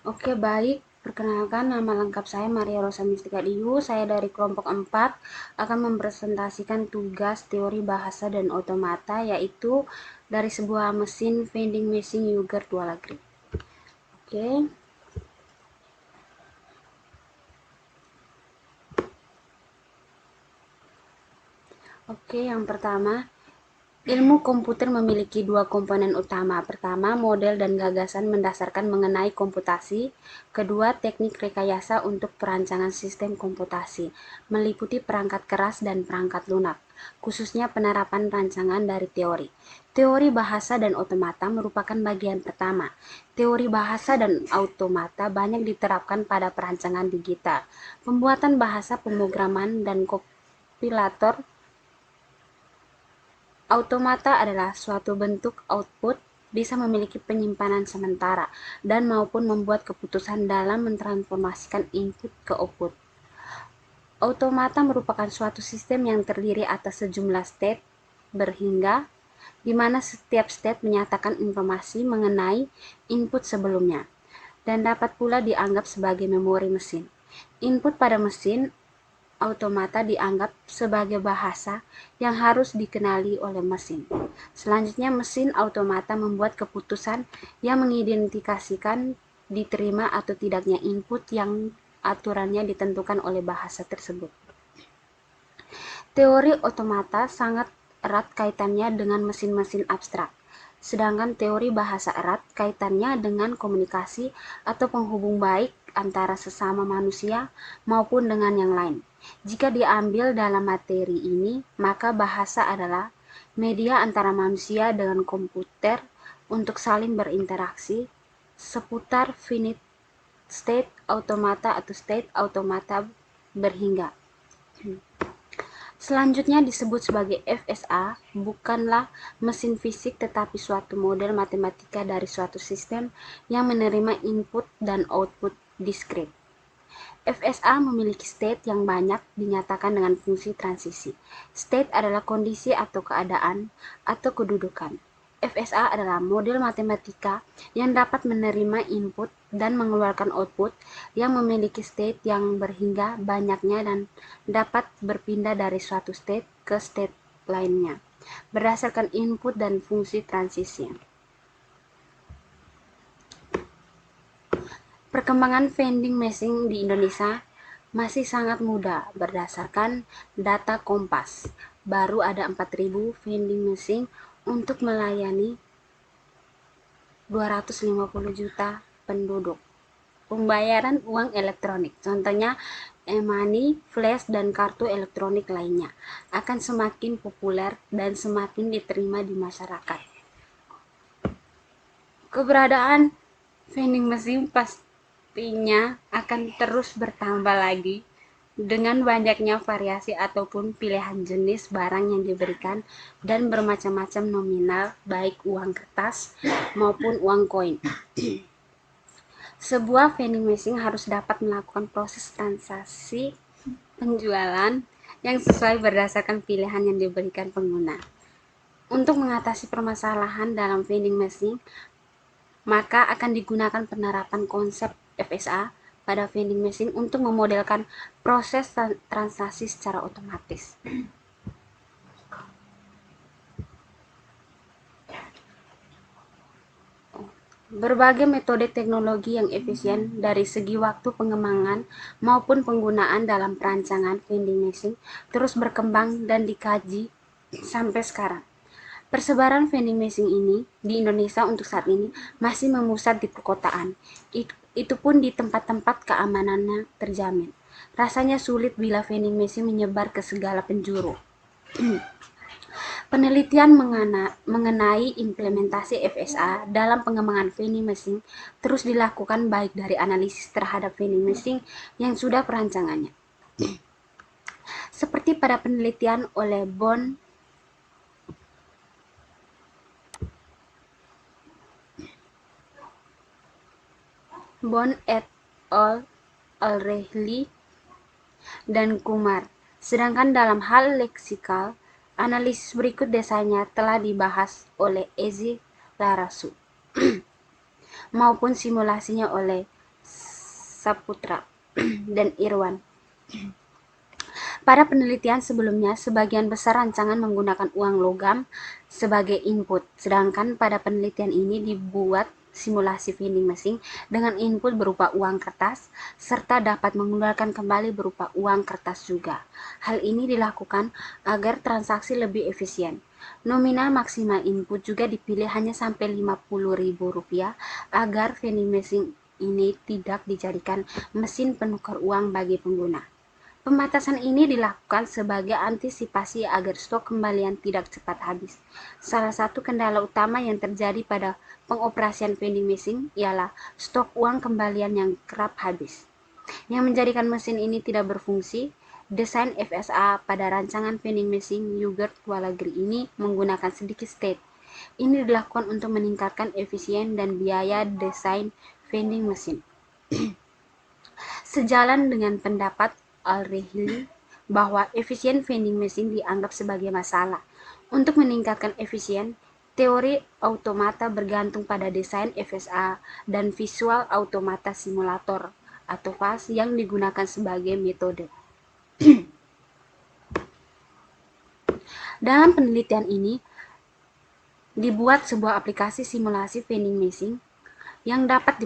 Oke, baik. Perkenalkan, nama lengkap saya Maria Rosa Mistika Diu. Saya dari kelompok 4 akan mempresentasikan tugas teori bahasa dan otomata, yaitu dari sebuah mesin vending machine Yuger Dualagri. Oke. Oke, yang pertama, ilmu komputer memiliki dua komponen utama. Pertama, model dan gagasan mendasarkan mengenai komputasi. Kedua, teknik rekayasa untuk perancangan sistem komputasi, meliputi perangkat keras dan perangkat lunak, khususnya penerapan rancangan dari teori. Teori bahasa dan otomata merupakan bagian pertama. Teori bahasa dan otomata banyak diterapkan pada perancangan digital, pembuatan bahasa pemrograman dan kompilator. Automata adalah suatu bentuk output, bisa memiliki penyimpanan sementara, dan maupun membuat keputusan dalam mentransformasikan input ke output. Automata merupakan suatu sistem yang terdiri atas sejumlah state berhingga, di mana setiap state menyatakan informasi mengenai input sebelumnya, dan dapat pula dianggap sebagai memori mesin. Input pada mesin automata dianggap sebagai bahasa yang harus dikenali oleh mesin. Selanjutnya, mesin automata membuat keputusan yang mengidentifikasikan diterima atau tidaknya input yang aturannya ditentukan oleh bahasa tersebut. Teori otomata sangat erat kaitannya dengan mesin-mesin abstrak, sedangkan teori bahasa erat kaitannya dengan komunikasi atau penghubung baik antara sesama manusia maupun dengan yang lain. Jika diambil dalam materi ini, maka bahasa adalah media antara manusia dengan komputer untuk saling berinteraksi seputar finite state automata atau state automata berhingga. Selanjutnya disebut sebagai FSA, bukanlah mesin fisik tetapi suatu model matematika dari suatu sistem yang menerima input dan output diskrit. FSA memiliki state yang banyak dinyatakan dengan fungsi transisi. State adalah kondisi atau keadaan atau kedudukan. FSA adalah model matematika yang dapat menerima input dan mengeluarkan output yang memiliki state yang berhingga banyaknya dan dapat berpindah dari suatu state ke state lainnya berdasarkan input dan fungsi transisi. Perkembangan vending machine di Indonesia masih sangat muda. Berdasarkan data Kompas, baru ada 4.000 vending machine untuk melayani 250 juta penduduk. Pembayaran uang elektronik, contohnya e-money, flash, dan kartu elektronik lainnya, akan semakin populer dan semakin diterima di masyarakat. Keberadaan vending machine pastinya akan terus bertambah lagi dengan banyaknya variasi ataupun pilihan jenis barang yang diberikan dan bermacam-macam nominal, baik uang kertas maupun uang koin. Sebuah vending machine harus dapat melakukan proses transaksi penjualan yang sesuai berdasarkan pilihan yang diberikan pengguna. Untuk mengatasi permasalahan dalam vending machine, maka akan digunakan penerapan konsep FSA pada vending machine untuk memodelkan proses transaksi secara otomatis. Berbagai metode teknologi yang efisien dari segi waktu pengembangan maupun penggunaan dalam perancangan vending machine terus berkembang dan dikaji sampai sekarang. Persebaran vending machine ini di Indonesia untuk saat ini masih memusat di perkotaan. Itu pun di tempat-tempat keamanannya terjamin. Rasanya sulit bila vending machine menyebar ke segala penjuru. Penelitian mengenai implementasi FSA dalam pengembangan vending machine terus dilakukan baik dari analisis terhadap vending machine yang sudah perancangannya. Seperti pada penelitian oleh Bon et al. Al-Rehli dan Kumar. Sedangkan dalam hal leksikal, analisis berikut desanya telah dibahas oleh Ezi Larasu maupun simulasinya oleh Saputra, dan Irwan. Pada penelitian sebelumnya, sebagian besar rancangan menggunakan uang logam sebagai input, sedangkan pada penelitian ini dibuat simulasi vending machine dengan input berupa uang kertas, serta dapat mengeluarkan kembali berupa uang kertas juga. Hal ini dilakukan agar transaksi lebih efisien. Nominal maksimal input juga dipilih hanya sampai Rp50.000 agar vending machine ini tidak dijadikan mesin penukar uang bagi pengguna. Pembatasan ini dilakukan sebagai antisipasi agar stok kembalian tidak cepat habis. Salah satu kendala utama yang terjadi pada pengoperasian vending machine ialah stok uang kembalian yang kerap habis. Yang menjadikan mesin ini tidak berfungsi, desain FSA pada rancangan vending machine yogurt Walagri ini menggunakan sedikit state. Ini dilakukan untuk meningkatkan efisien dan biaya desain vending machine. Sejalan dengan pendapat Al-Rehili bahwa efisien vending machine dianggap sebagai masalah. Untuk meningkatkan efisien, teori automata bergantung pada desain FSA dan visual automata simulator atau VAS yang digunakan sebagai metode. Dalam penelitian ini, dibuat sebuah aplikasi simulasi vending machine yang dapat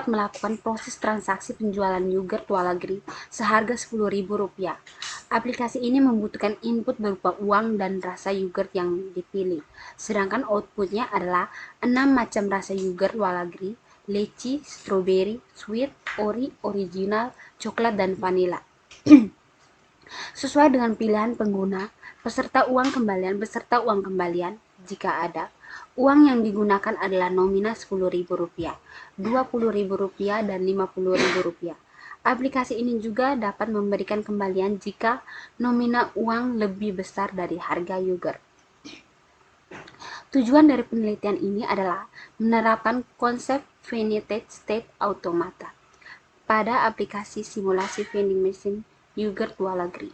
melakukan proses transaksi penjualan yogurt Walagri seharga Rp10.000. Aplikasi ini membutuhkan input berupa uang dan rasa yogurt yang dipilih, sedangkan outputnya adalah 6 macam rasa yogurt Walagri: leci, strawberry, sweet, ori, original, coklat, dan vanilla. Sesuai dengan pilihan pengguna, beserta uang kembalian jika ada. Uang yang digunakan adalah nominal Rp10.000, Rp20.000, dan Rp50.000. Aplikasi ini juga dapat memberikan kembalian jika nominal uang lebih besar dari harga yogurt. Tujuan dari penelitian ini adalah menerapkan konsep finite state automata pada aplikasi simulasi vending machine yogurt Walagri.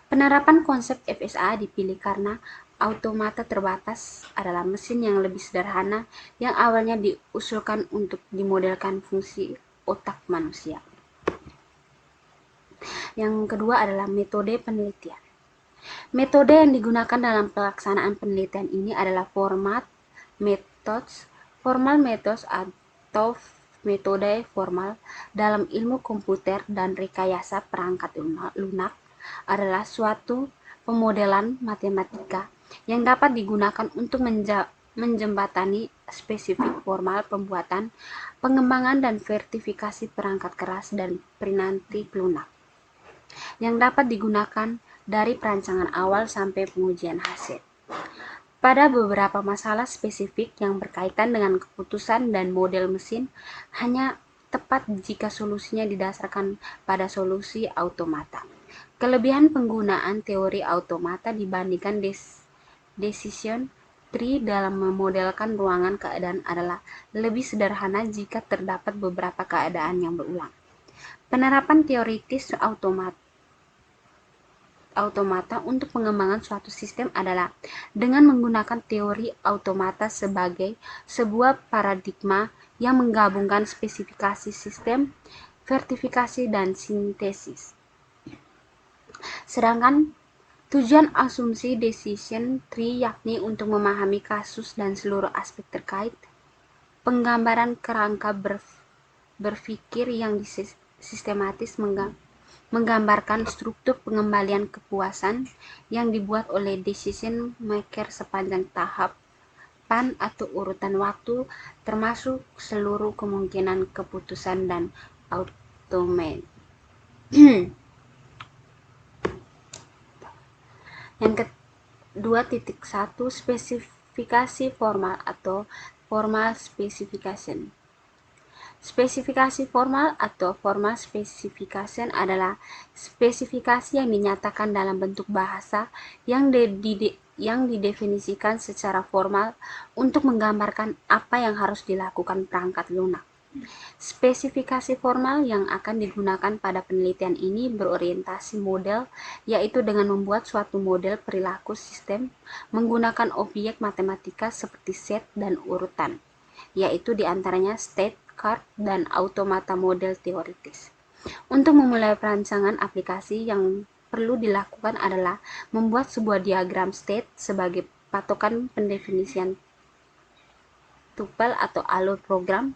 Penerapan konsep FSA dipilih karena automata terbatas adalah mesin yang lebih sederhana yang awalnya diusulkan untuk dimodelkan fungsi otak manusia. Yang kedua adalah metode penelitian. Metode yang digunakan dalam pelaksanaan penelitian ini adalah formal methods atau metode formal dalam ilmu komputer dan rekayasa perangkat lunak adalah suatu pemodelan matematika yang dapat digunakan untuk menjembatani spesifik formal pembuatan, pengembangan, dan verifikasi perangkat keras dan penanti lunak yang dapat digunakan dari perancangan awal sampai pengujian hasil. Pada beberapa masalah spesifik yang berkaitan dengan keputusan dan model mesin hanya tepat jika solusinya didasarkan pada solusi automata. Kelebihan penggunaan teori automata dibandingkan decision tree dalam memodelkan ruangan keadaan adalah lebih sederhana jika terdapat beberapa keadaan yang berulang. Penerapan teoritis automata untuk pengembangan suatu sistem adalah dengan menggunakan teori automata sebagai sebuah paradigma yang menggabungkan spesifikasi sistem, verifikasi, dan sintesis. Sedangkan tujuan asumsi decision tree yakni untuk memahami kasus dan seluruh aspek terkait, penggambaran kerangka berpikir yang sistematis menggambarkan struktur pengembalian kepuasan yang dibuat oleh decision maker sepanjang tahapan atau urutan waktu, termasuk seluruh kemungkinan keputusan dan automate. Yang ke-2.1 spesifikasi formal atau formal specification. Spesifikasi formal atau formal specification adalah spesifikasi yang dinyatakan dalam bentuk bahasa yang didefinisikan secara formal untuk menggambarkan apa yang harus dilakukan perangkat lunak. Spesifikasi formal yang akan digunakan pada penelitian ini berorientasi model, yaitu dengan membuat suatu model perilaku sistem menggunakan objek matematika seperti set dan urutan, yaitu diantaranya state, card, dan automata model teoritis. Untuk memulai perancangan aplikasi, yang perlu dilakukan adalah membuat sebuah diagram state sebagai patokan pendefinisian tuple atau alur program.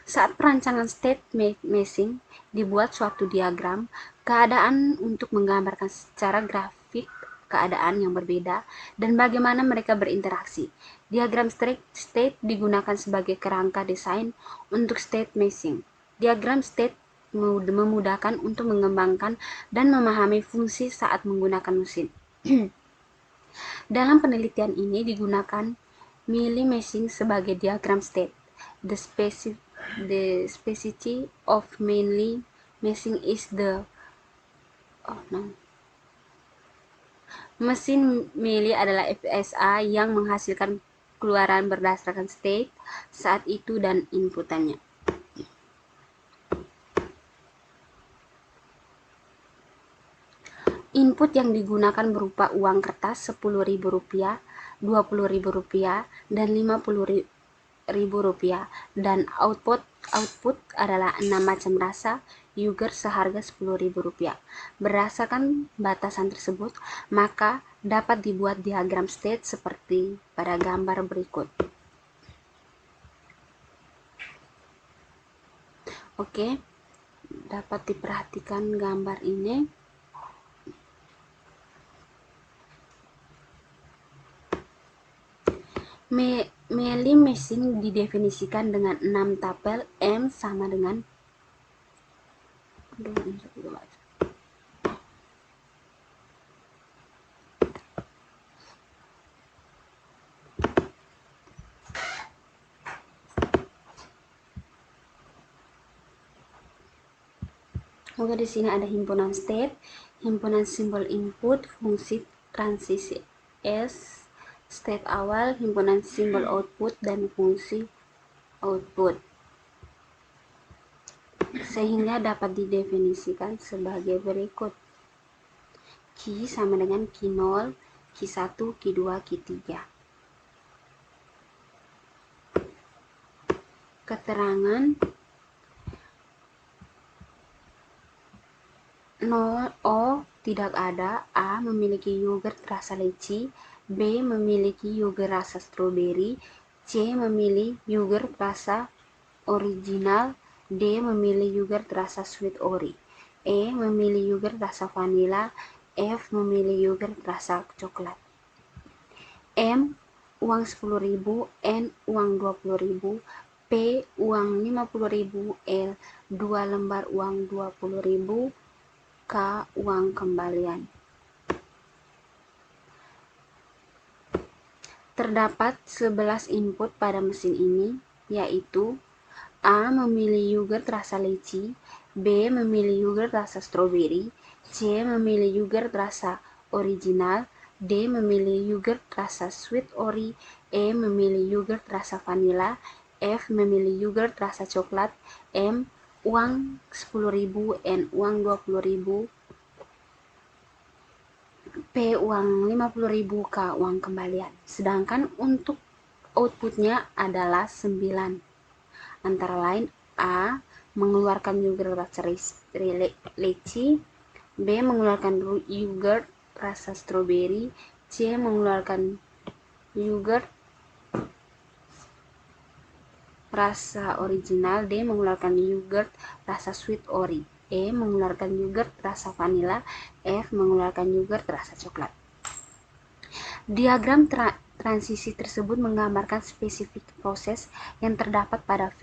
Saat perancangan state machine, dibuat suatu diagram keadaan untuk menggambarkan secara grafik keadaan yang berbeda dan bagaimana mereka berinteraksi. Diagram state digunakan sebagai kerangka desain untuk state machine. Diagram state memudahkan untuk mengembangkan dan memahami fungsi saat menggunakan mesin. Dalam penelitian ini digunakan Mealy machine sebagai diagram state. The specificity of Mealy machine is mesin Mealy adalah FSA yang menghasilkan keluaran berdasarkan state saat itu dan inputannya. Input yang digunakan berupa uang kertas Rp10.000, Rp20.000, dan Rp50.000, dan output adalah 6 macam rasa yogurt seharga Rp10.000. Berdasarkan batasan tersebut, maka dapat dibuat diagram state seperti pada gambar berikut. Oke, dapat diperhatikan gambar ini. Mealy machine didefinisikan dengan 6 tabel. M sama dengan Oke, di sini ada himpunan state, himpunan simbol input, fungsi transisi S, state awal, himpunan simbol output, dan fungsi output, sehingga dapat didefinisikan sebagai berikut. Key sama dengan key 0, key 1, key 2, key 3. Keterangan 0 tidak ada. A memiliki yogurt rasa leci, B memiliki yogurt rasa stroberi, C memilih yogurt rasa original, D memilih yogurt rasa sweet ori, E memilih yogurt rasa vanila, F memilih yogurt rasa coklat. M uang 10.000, N uang 20.000, P uang 50.000, L 2 lembar uang 20.000, K uang kembalian. Terdapat 11 input pada mesin ini, yaitu A memilih yogurt rasa leci, B memilih yogurt rasa stroberi, C memilih yogurt rasa original, D memilih yogurt rasa sweet ori, E memilih yogurt rasa vanila, F memilih yogurt rasa coklat, M uang 10.000, N uang 20.000, P uang 50.000, K uang kembalian. Sedangkan untuk outputnya adalah 9. Antara lain A mengeluarkan yogurt rasa leci, B mengeluarkan yogurt rasa stroberi, C mengeluarkan yogurt rasa original, D mengeluarkan yogurt rasa sweet ori, E mengeluarkan yogurt rasa vanila, F mengeluarkan yogurt rasa coklat. Diagram transisi tersebut menggambarkan spesifik proses yang terdapat pada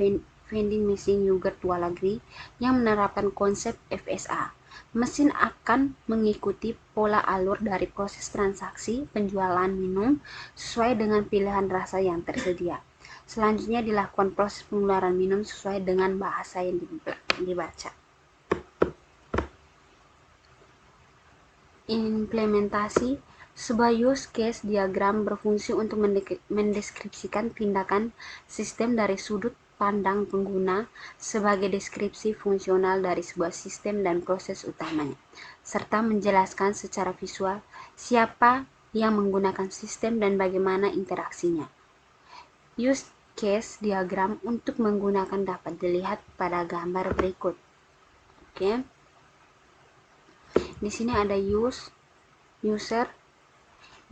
vending machine yogurt Walagri yang menerapkan konsep FSA. Mesin akan mengikuti pola alur dari proses transaksi penjualan minum sesuai dengan pilihan rasa yang tersedia. Selanjutnya dilakukan proses pengeluaran minum sesuai dengan bahasa yang dibaca. Implementasi sebuah use case diagram berfungsi untuk mendeskripsikan tindakan sistem dari sudut pandang pengguna sebagai deskripsi fungsional dari sebuah sistem dan proses utamanya, serta menjelaskan secara visual siapa yang menggunakan sistem dan bagaimana interaksinya. Use case diagram untuk menggunakan dapat dilihat pada gambar berikut. Oke. Di sini ada user.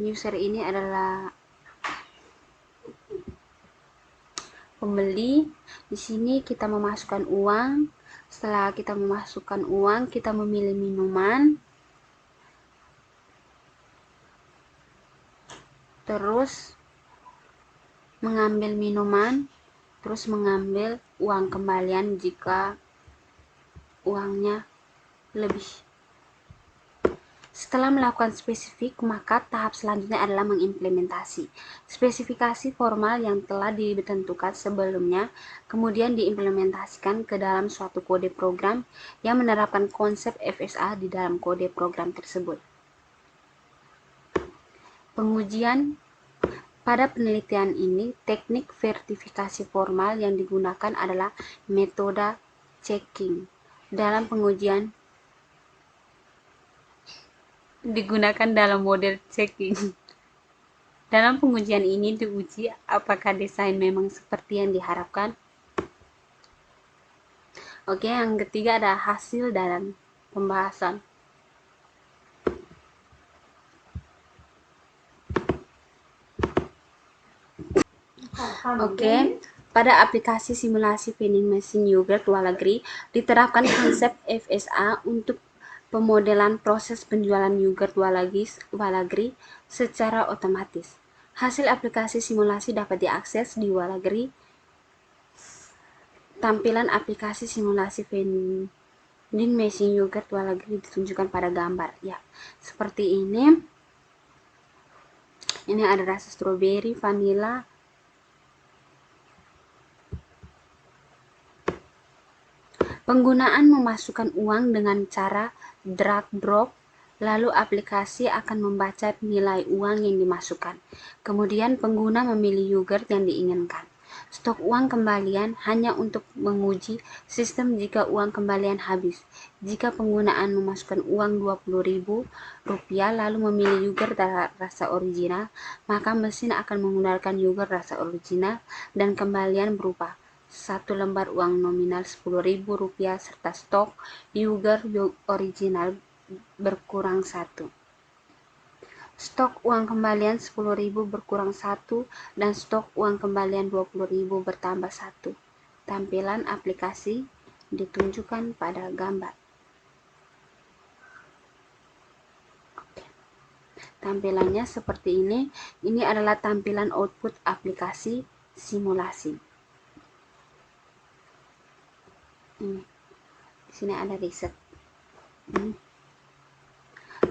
User ini adalah pembeli. Di sini kita memasukkan uang. Setelah kita memasukkan uang, kita memilih minuman. Terus mengambil minuman, terus mengambil uang kembalian jika uangnya lebih. Setelah melakukan spesifik, maka tahap selanjutnya adalah mengimplementasi. Spesifikasi formal yang telah ditentukan sebelumnya, kemudian diimplementasikan ke dalam suatu kode program yang menerapkan konsep FSA di dalam kode program tersebut. Pengujian. Pada penelitian ini, teknik verifikasi formal yang digunakan adalah metode checking. Dalam pengujian digunakan dalam model checking. Dalam pengujian ini diuji apakah desain memang seperti yang diharapkan. Oke, yang ketiga ada hasil dalam pembahasan. Oke, pada aplikasi simulasi vending machine yogurt Walagri diterapkan konsep FSA untuk pemodelan proses penjualan yogurt Walagri secara otomatis. Hasil aplikasi simulasi dapat diakses di Walagri. Tampilan aplikasi simulasi vending machine yogurt Walagri ditunjukkan pada gambar. Ya, seperti ini. Ini ada rasa stroberi, vanila. Penggunaan memasukkan uang dengan cara drag drop, lalu aplikasi akan membaca nilai uang yang dimasukkan. Kemudian pengguna memilih yogurt yang diinginkan. Stok uang kembalian hanya untuk menguji sistem jika uang kembalian habis. Jika penggunaan memasukkan uang Rp20.000 lalu memilih yogurt rasa original, maka mesin akan menggunakan yogurt rasa original dan kembalian berupa 1 lembar uang nominal Rp10.000 serta stok yogurt original berkurang 1. Stok uang kembalian Rp10.000 berkurang 1 dan stok uang kembalian Rp20.000 bertambah 1. Tampilan aplikasi ditunjukkan pada gambar. Tampilannya seperti ini. Ini adalah tampilan output aplikasi simulasi. Di sini ada riset.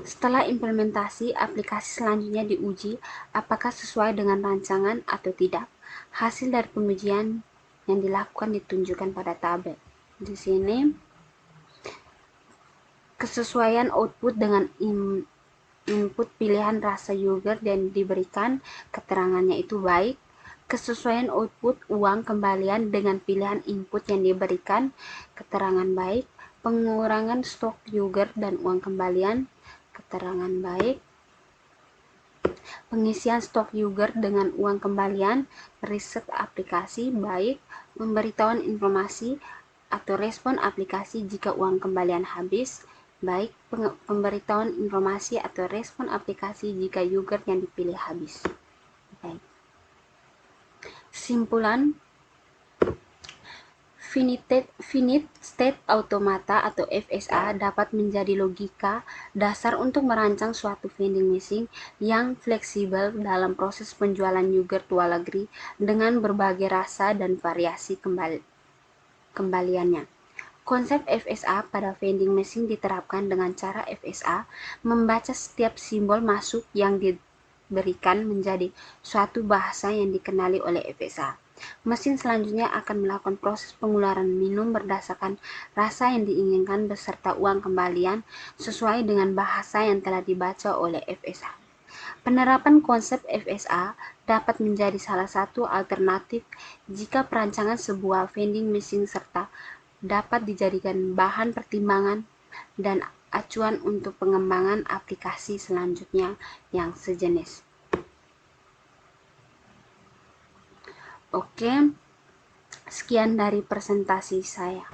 Setelah implementasi, aplikasi selanjutnya diuji apakah sesuai dengan rancangan atau tidak. Hasil dari pengujian yang dilakukan ditunjukkan pada tabel. Di sini kesesuaian output dengan input pilihan rasa yogurt yang diberikan, keterangannya itu baik. Kesesuaian output uang kembalian dengan pilihan input yang diberikan, keterangan baik. Pengurangan stok yogurt dan uang kembalian, keterangan baik. Pengisian stok yogurt dengan uang kembalian, riset aplikasi baik. Memberitahuan informasi atau respon aplikasi jika uang kembalian habis, baik. Pemberitahuan informasi atau respon aplikasi jika yogurt yang dipilih habis, baik. Simpulan, finite state automata atau FSA dapat menjadi logika dasar untuk merancang suatu vending machine yang fleksibel dalam proses penjualan yogurt Walagri dengan berbagai rasa dan variasi kembaliannya. Konsep FSA pada vending machine diterapkan dengan cara FSA membaca setiap simbol masuk yang diberikan menjadi suatu bahasa yang dikenali oleh FSA. Mesin selanjutnya akan melakukan proses pengularan minum berdasarkan rasa yang diinginkan beserta uang kembalian sesuai dengan bahasa yang telah dibaca oleh FSA. Penerapan konsep FSA dapat menjadi salah satu alternatif jika perancangan sebuah vending machine serta dapat dijadikan bahan pertimbangan dan acuan untuk pengembangan aplikasi selanjutnya yang sejenis. Oke, sekian dari presentasi saya.